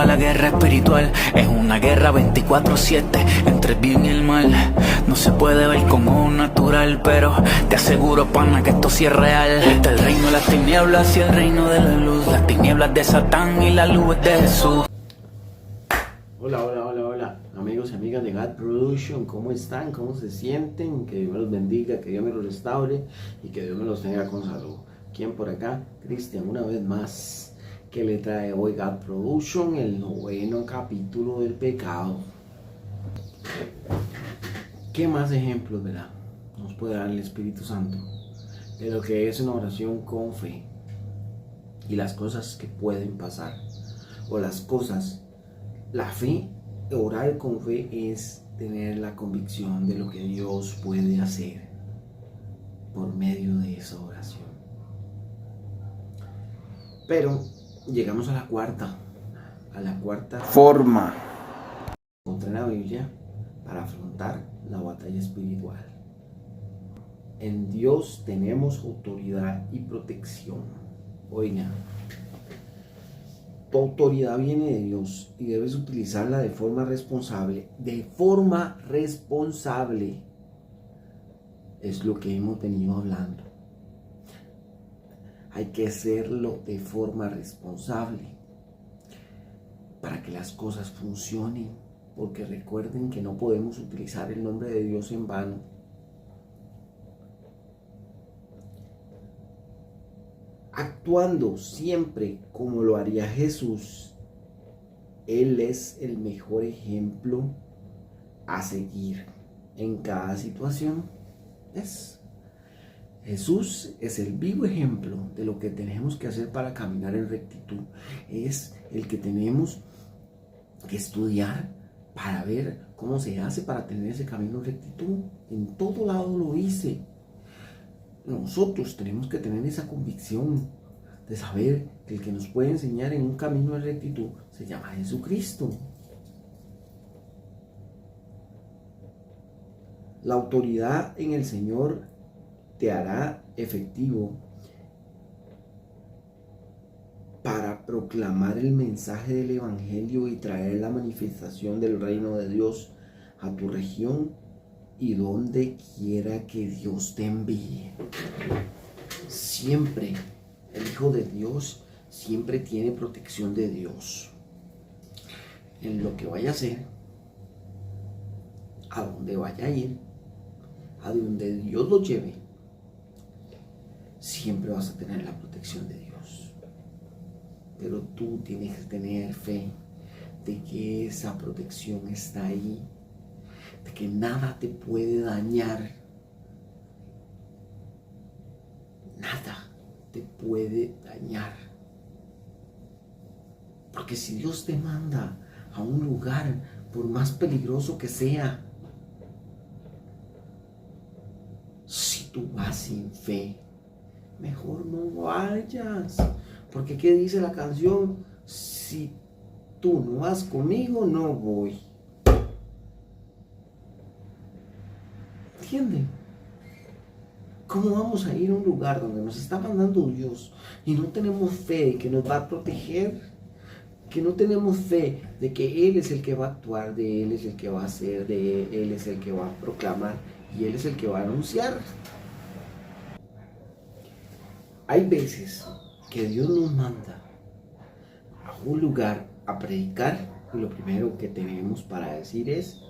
a la guerra espiritual. Es una guerra 24/7 entre el bien y el mal. No se puede ver como natural, pero te aseguro, pana, que esto sí es real. Está el reino de las tinieblas y el reino de la luz. Las tinieblas de Satán y la luz es de Jesús. Hola, amigos y amigas de God Production, ¿cómo están? ¿Cómo se sienten? Que Dios me los bendiga, que Dios me los restaure y que Dios me los tenga con salud. ¿Quién por acá? Cristian, una vez más, que le trae hoy God Production, el 9º capítulo del pecado. ¿Qué más ejemplos, verdad, nos puede dar el Espíritu Santo de lo que es una oración con fe y las cosas que pueden pasar o las cosas? La fe, orar con fe, es tener la convicción de lo que Dios puede hacer por medio de esa oración. Pero llegamos a la cuarta forma contra la Biblia para afrontar la batalla espiritual. En Dios tenemos autoridad y protección. Oigan, tu autoridad viene de Dios y debes utilizarla de forma responsable. De forma responsable. Es lo que hemos venido hablando. Hay que hacerlo de forma responsable para que las cosas funcionen. Porque recuerden que no podemos utilizar el nombre de Dios en vano. Actuando siempre como lo haría Jesús. Él es el mejor ejemplo a seguir en cada situación. Jesús es el vivo ejemplo de lo que tenemos que hacer para caminar en rectitud. Es el que tenemos que estudiar para ver cómo se hace para tener ese camino en rectitud. En todo lado lo hice. Nosotros tenemos que tener esa convicción de saber que el que nos puede enseñar en un camino de rectitud se llama Jesucristo. La autoridad en el Señor te hará efectivo para proclamar el mensaje del Evangelio y traer la manifestación del reino de Dios a tu región y donde quiera que Dios te envíe. Siempre el Hijo de Dios siempre tiene protección de Dios. En lo que vaya a hacer, a donde vaya a ir, a donde Dios lo lleve, siempre vas a tener la protección de Dios. Pero tú tienes que tener fe de que esa protección está ahí, de que nada te puede dañar. Nada te puede dañar. Porque si Dios te manda a un lugar, por más peligroso que sea, si tú vas sin fe, mejor no vayas. Porque ¿qué dice la canción? Si tú no vas conmigo, no voy. ¿Entienden? ¿Cómo vamos a ir a un lugar donde nos está mandando Dios y no tenemos fe de que nos va a proteger? Que no tenemos fe de que Él es el que va a actuar, de Él es el que va a hacer, de Él es el que va a proclamar y Él es el que va a anunciar. Hay veces que Dios nos manda a un lugar a predicar y lo primero que tenemos para decir es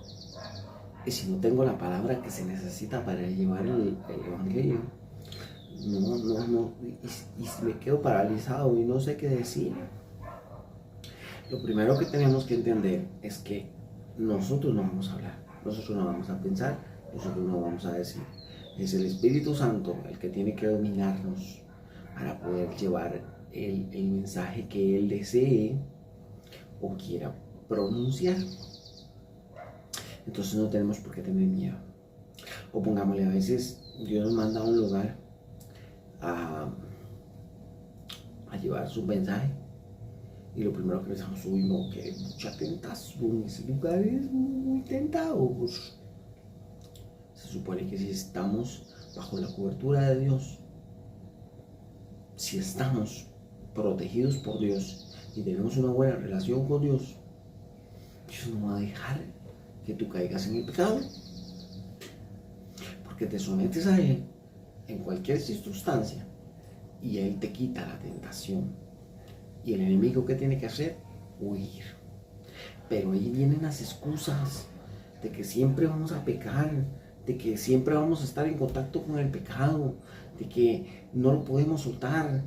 si no tengo la palabra que se necesita para llevar el evangelio, no, y si me quedo paralizado y no sé qué decir. Lo primero que tenemos que entender es que nosotros no vamos a hablar, nosotros no vamos a pensar, nosotros no vamos a decir. Es el Espíritu Santo el que tiene que dominarnos para poder llevar el mensaje que Él desee o quiera pronunciar. Entonces no tenemos por qué tener miedo. O pongámosle, a veces Dios nos manda a un lugar a llevar su mensaje y lo primero que pensamos, uy no, que hay mucha tentación, ese lugar es muy tentador. Se supone que si estamos bajo la cobertura de Dios, si estamos protegidos por Dios, y tenemos una buena relación con Dios, Dios no va a dejar que tú caigas en el pecado, porque te sometes a Él en cualquier circunstancia y Él te quita la tentación. Y el enemigo, ¿qué tiene que hacer? Huir. Pero ahí vienen las excusas de que siempre vamos a pecar, de que siempre vamos a estar en contacto con el pecado, de que no lo podemos soltar,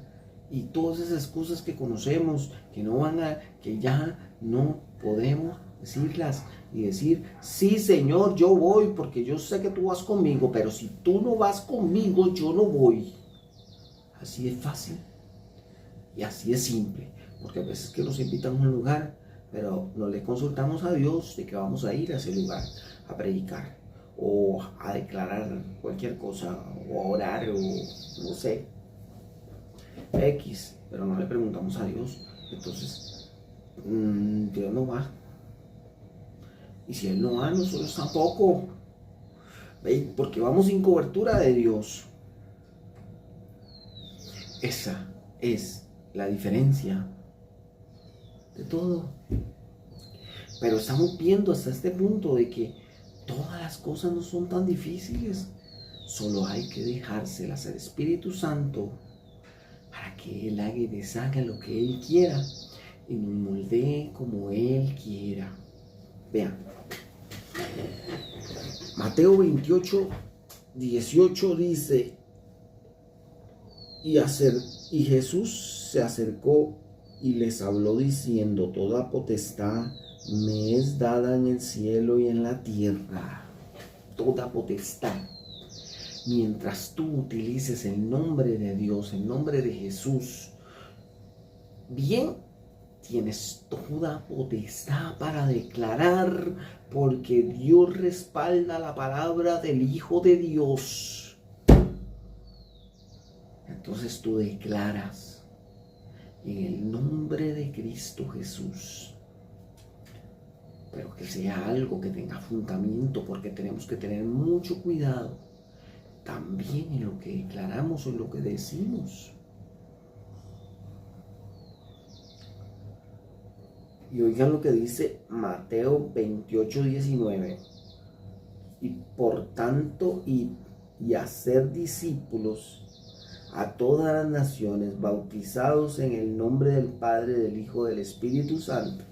y todas esas excusas que conocemos, que ya no podemos decirlas y decir, sí Señor, yo voy porque yo sé que tú vas conmigo, pero si tú no vas conmigo, yo no voy. Así es fácil y así es simple, porque a veces que nos invitan a un lugar, pero no le consultamos a Dios de que vamos a ir a ese lugar a predicar o a declarar cualquier cosa o a orar o no sé, X, pero no le preguntamos a Dios. Entonces Dios no va, y si Él no va, nosotros tampoco, porque vamos sin cobertura de Dios. Esa es la diferencia de todo. Pero estamos viendo hasta este punto de que todas las cosas no son tan difíciles, solo hay que dejárselas al Espíritu Santo para que Él haga y deshaga lo que Él quiera y nos moldee como Él quiera. Vean, Mateo 28, 18 dice, y Jesús se acercó y les habló diciendo, toda potestad me es dada en el cielo y en la tierra. Toda potestad. Mientras tú utilices el nombre de Dios, el nombre de Jesús, bien, tienes toda potestad para declarar, porque Dios respalda la palabra del Hijo de Dios. Entonces tú declaras en el nombre de Cristo Jesús, pero que sea algo que tenga fundamento, porque tenemos que tener mucho cuidado también en lo que declaramos o en lo que decimos. Y oigan lo que dice Mateo 28, 19. Y por tanto, y hacer discípulos a todas las naciones, bautizados en el nombre del Padre, del Hijo, del Espíritu Santo.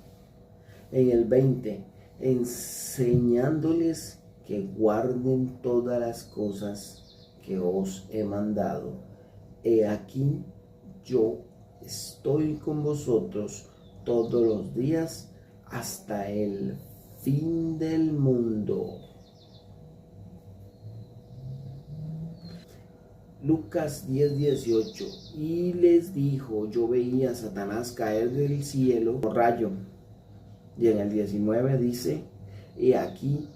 En el 20, enseñándoles que guarden todas las cosas que os he mandado. He aquí, yo estoy con vosotros todos los días hasta el fin del mundo. Lucas 10, 18. Y les dijo, yo veía a Satanás caer del cielo por rayo. Y en el 19 dice, he aquí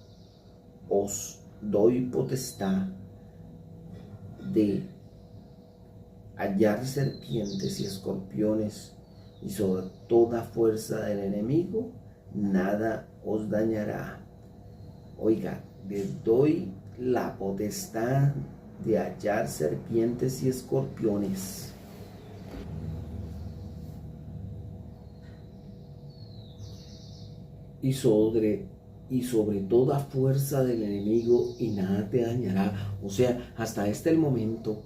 os doy potestad de hallar serpientes y escorpiones, y sobre toda fuerza del enemigo nada os dañará. Oiga, les doy la potestad de hallar serpientes y escorpiones. Y sobre toda fuerza del enemigo, y nada te dañará. O sea, hasta este el momento,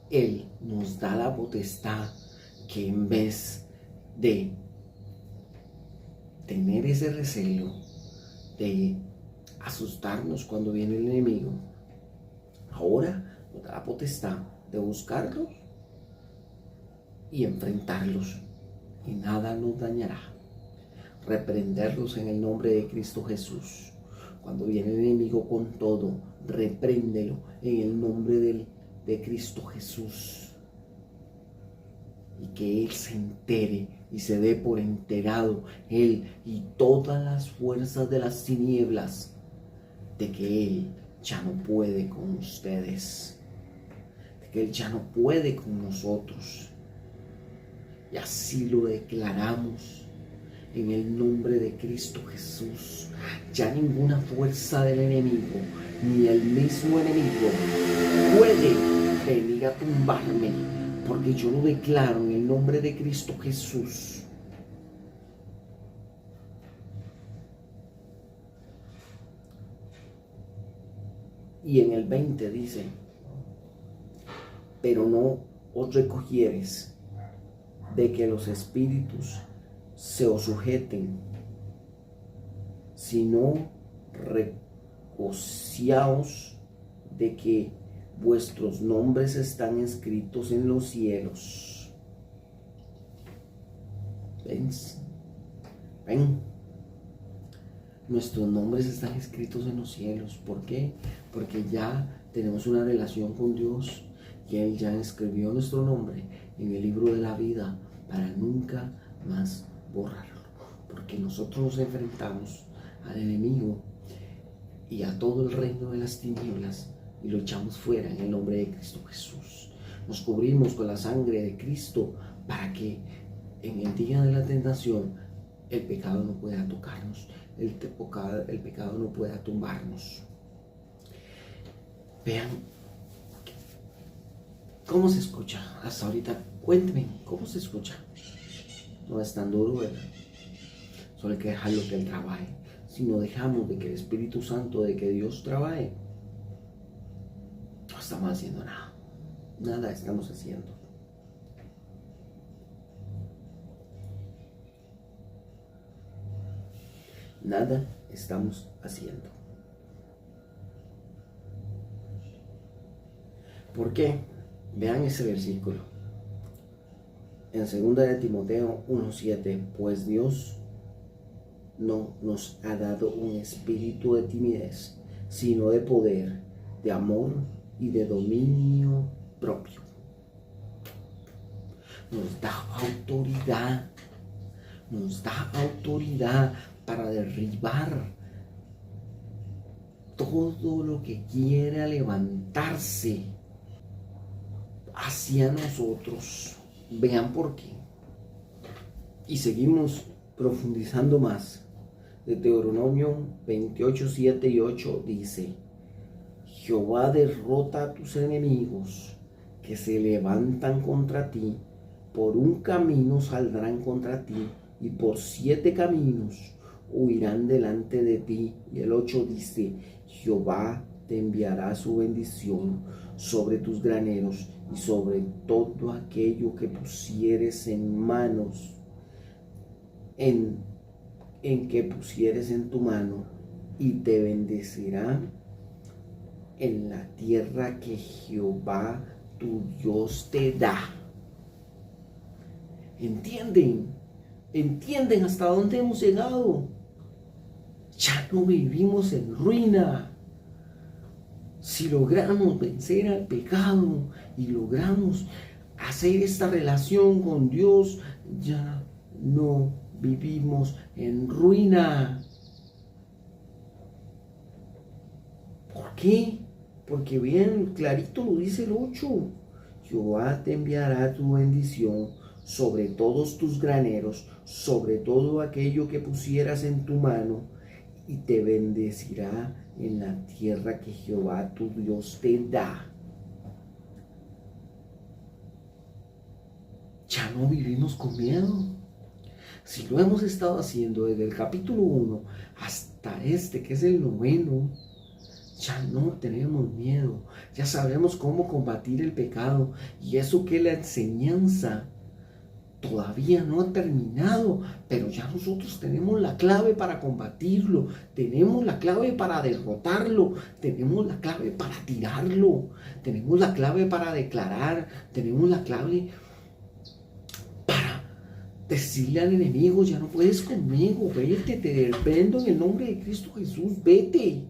Él nos da la potestad que en vez de tener ese recelo, de asustarnos cuando viene el enemigo, ahora nos da la potestad de buscarlos y enfrentarlos, y nada nos dañará. Reprenderlos en el nombre de Cristo Jesús. Cuando viene el enemigo con todo, repréndelo en el nombre de Cristo Jesús. Y que Él se entere y se dé por enterado, Él y todas las fuerzas de las tinieblas, de que Él ya no puede con ustedes, de que Él ya no puede con nosotros. Y así lo declaramos en el nombre de Cristo Jesús. Ya ninguna fuerza del enemigo, ni el mismo enemigo, puede venir a tumbarme, porque yo lo declaro en el nombre de Cristo Jesús. Y en el 20 dice, pero no os recogieres de que los espíritus se os sujeten, sino regociaos de que vuestros nombres están escritos en los cielos. Ven. Nuestros nombres están escritos en los cielos. ¿Por qué? Porque ya tenemos una relación con Dios y Él ya escribió nuestro nombre en el libro de la vida para nunca más borrarlo. Porque nosotros nos enfrentamos al enemigo y a todo el reino de las tinieblas y lo echamos fuera en el nombre de Cristo Jesús. Nos cubrimos con la sangre de Cristo para que en el día de la tentación el pecado no pueda tocarnos, el pecado no pueda tumbarnos. Vean cómo se escucha hasta ahorita. Cuéntenme cómo se escucha. No es tan duro, ¿verdad? Solo hay que dejarlo que Él trabaje. Si no dejamos de que el Espíritu Santo, de que Dios trabaje, no estamos haciendo nada. Nada estamos haciendo. Nada estamos haciendo. ¿Por qué? Vean ese versículo. En 2 de Timoteo 1:7, pues Dios no nos ha dado un espíritu de timidez, sino de poder, de amor y de dominio propio. Nos da autoridad. Nos da autoridad para derribar todo lo que quiera levantarse hacia nosotros. Vean por qué. Y seguimos profundizando más. De Deuteronomio 28, 7 y 8 dice: Jehová derrota a tus enemigos que se levantan contra ti. Por un camino saldrán contra ti y por 7 caminos huirán delante de ti. Y el 8 dice: Jehová te enviará su bendición sobre tus graneros y sobre todo aquello que pusieres en manos, en que pusieres en tu mano, y te bendecirá en la tierra que Jehová tu Dios te da. ¿Entienden hasta dónde hemos llegado? Ya no vivimos en ruina. Si logramos vencer al pecado y logramos hacer esta relación con Dios, ya no vivimos en ruina. ¿Por qué? Porque bien clarito lo dice el 8. Jehová te enviará tu bendición sobre todos tus graneros, sobre todo aquello que pusieras en tu mano, y te bendecirá en la tierra que Jehová tu Dios te da. Ya no vivimos con miedo. Si lo hemos estado haciendo desde el capítulo 1 hasta este, que es el 9, ya no tenemos miedo. Ya sabemos cómo combatir el pecado. Y eso que la enseñanza todavía no ha terminado, pero ya nosotros tenemos la clave para combatirlo, tenemos la clave para derrotarlo, tenemos la clave para tirarlo, tenemos la clave para declarar, tenemos la clave para decirle al enemigo: ya no puedes conmigo, vete, te reprendo en el nombre de Cristo Jesús, vete.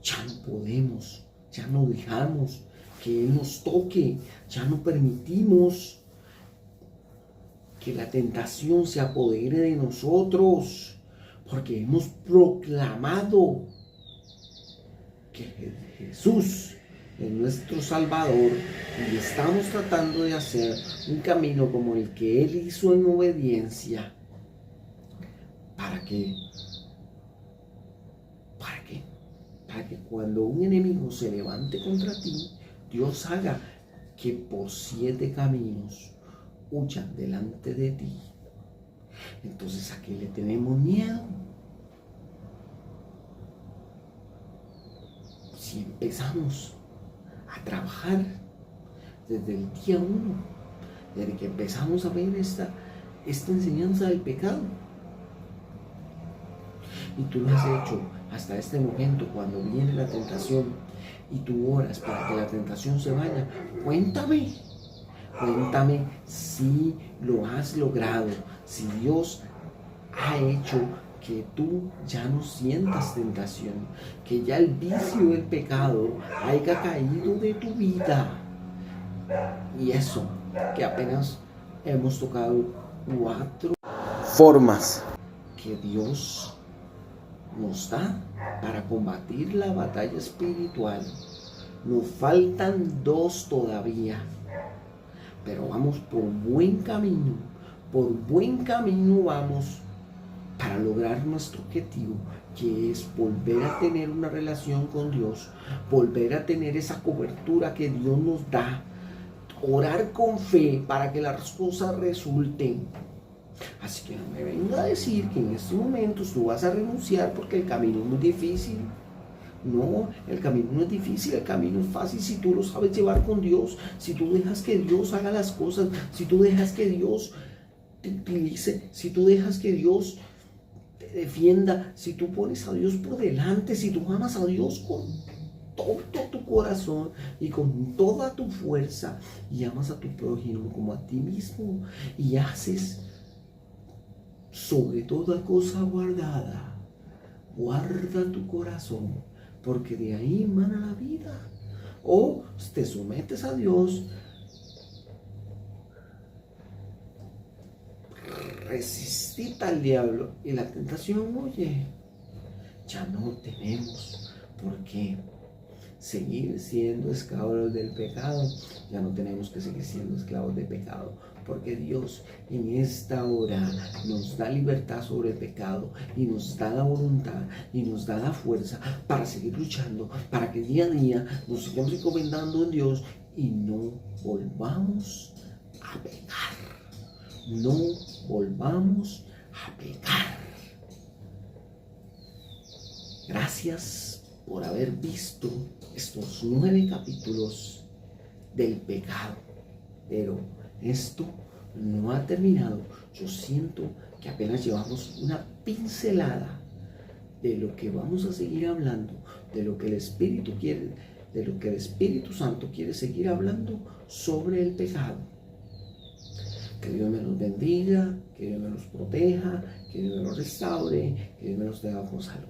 Ya no podemos, ya no dejamos que Él nos toque, ya no permitimos que la tentación se apodere de nosotros, porque hemos proclamado que Jesús es nuestro Salvador y estamos tratando de hacer un camino como el que Él hizo en obediencia. ¿Para qué? Para que cuando un enemigo se levante contra ti, Dios haga que por 7 caminos huyan delante de ti. Entonces, ¿a qué le tenemos miedo? si empezamos a trabajar desde el día 1, desde que empezamos a ver esta enseñanza del pecado, y tú lo has hecho hasta este momento, cuando viene la tentación y tú oras para que la tentación se vaya, cuéntame si lo has logrado, si Dios ha hecho que tú ya no sientas tentación, que ya el vicio del pecado haya caído de tu vida. Y eso, que apenas hemos tocado 4 formas que Dios nos da para combatir la batalla espiritual. Nos faltan 2 todavía, pero vamos por buen camino vamos para lograr nuestro objetivo, que es volver a tener una relación con Dios, volver a tener esa cobertura que Dios nos da, orar con fe para que las cosas resulten. Así que no me venga a decir que en estos momentos tú vas a renunciar porque el camino es muy difícil. No, el camino no es difícil, el camino es fácil si tú lo sabes llevar con Dios, si tú dejas que Dios haga las cosas, si tú dejas que Dios te utilice, si tú dejas que Dios te defienda, si tú pones a Dios por delante, si tú amas a Dios con todo tu corazón y con toda tu fuerza, y amas a tu prójimo como a ti mismo, y haces sobre toda cosa guardada, guarda tu corazón, porque de ahí emana la vida. O te sometes a Dios, resistid al diablo y la tentación huye. Ya no tenemos por qué seguir siendo esclavos del pecado. Ya no tenemos que seguir siendo esclavos del pecado, porque Dios en esta hora nos da libertad sobre el pecado y nos da la voluntad y nos da la fuerza para seguir luchando, para que día a día nos sigamos encomendando en Dios y no volvamos a pecar. No volvamos a pecar. Gracias por haber visto estos 9 capítulos del pecado. Pero esto no ha terminado. Yo siento que apenas llevamos una pincelada de lo que vamos a seguir hablando, de lo que el Espíritu quiere, de lo que el Espíritu Santo quiere seguir hablando sobre el pecado. Que Dios me los bendiga, que Dios me los proteja, que Dios me los restaure, que Dios me los tenga con salud.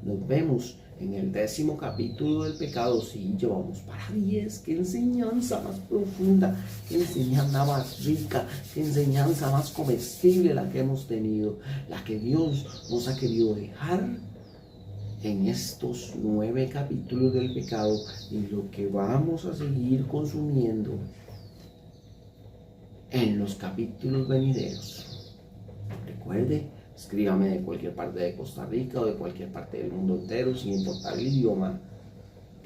Nos vemos en el 10º capítulo del pecado. Sí, llevamos para 10. Qué enseñanza más profunda, qué enseñanza más rica, qué enseñanza más comestible la que hemos tenido, la que Dios nos ha querido dejar en estos 9 capítulos del pecado, y lo que vamos a seguir consumiendo en los capítulos venideros. Recuerde, escríbame de cualquier parte de Costa Rica o de cualquier parte del mundo entero, sin importar el idioma,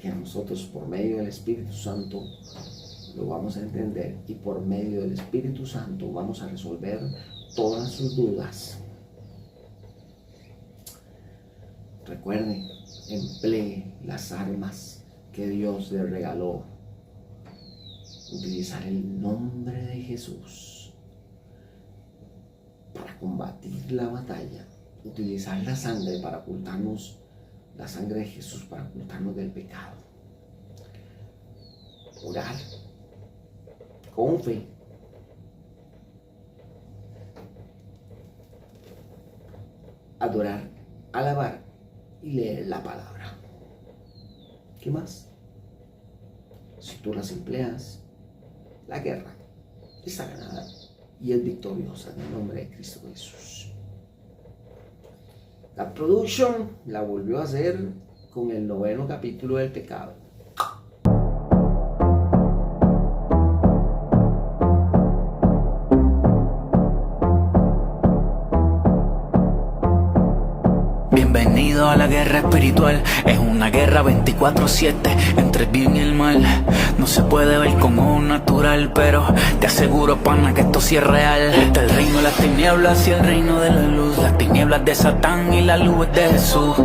que nosotros por medio del Espíritu Santo lo vamos a entender, y por medio del Espíritu Santo vamos a resolver todas sus dudas. Recuerde, emplee las armas que Dios le regaló. Utilizar el nombre de Jesús para combatir la batalla. Utilizar la sangre para ocultarnos, la sangre de Jesús para ocultarnos del pecado. Orar con fe. Adorar, alabar y leer la palabra. ¿Qué más? Si tú las empleas, la guerra está ganada y es victoriosa en el nombre de Cristo Jesús. La production la volvió a hacer con el 9º capítulo del pecado. Bienvenido a la guerra espiritual. Es una guerra 24/7 entre el bien y el mal. No se puede ver como natural, pero te aseguro, pana, que esto sí es real. Está el reino de las tinieblas y el reino de la luz. Las tinieblas de Satán y la luz es de Jesús.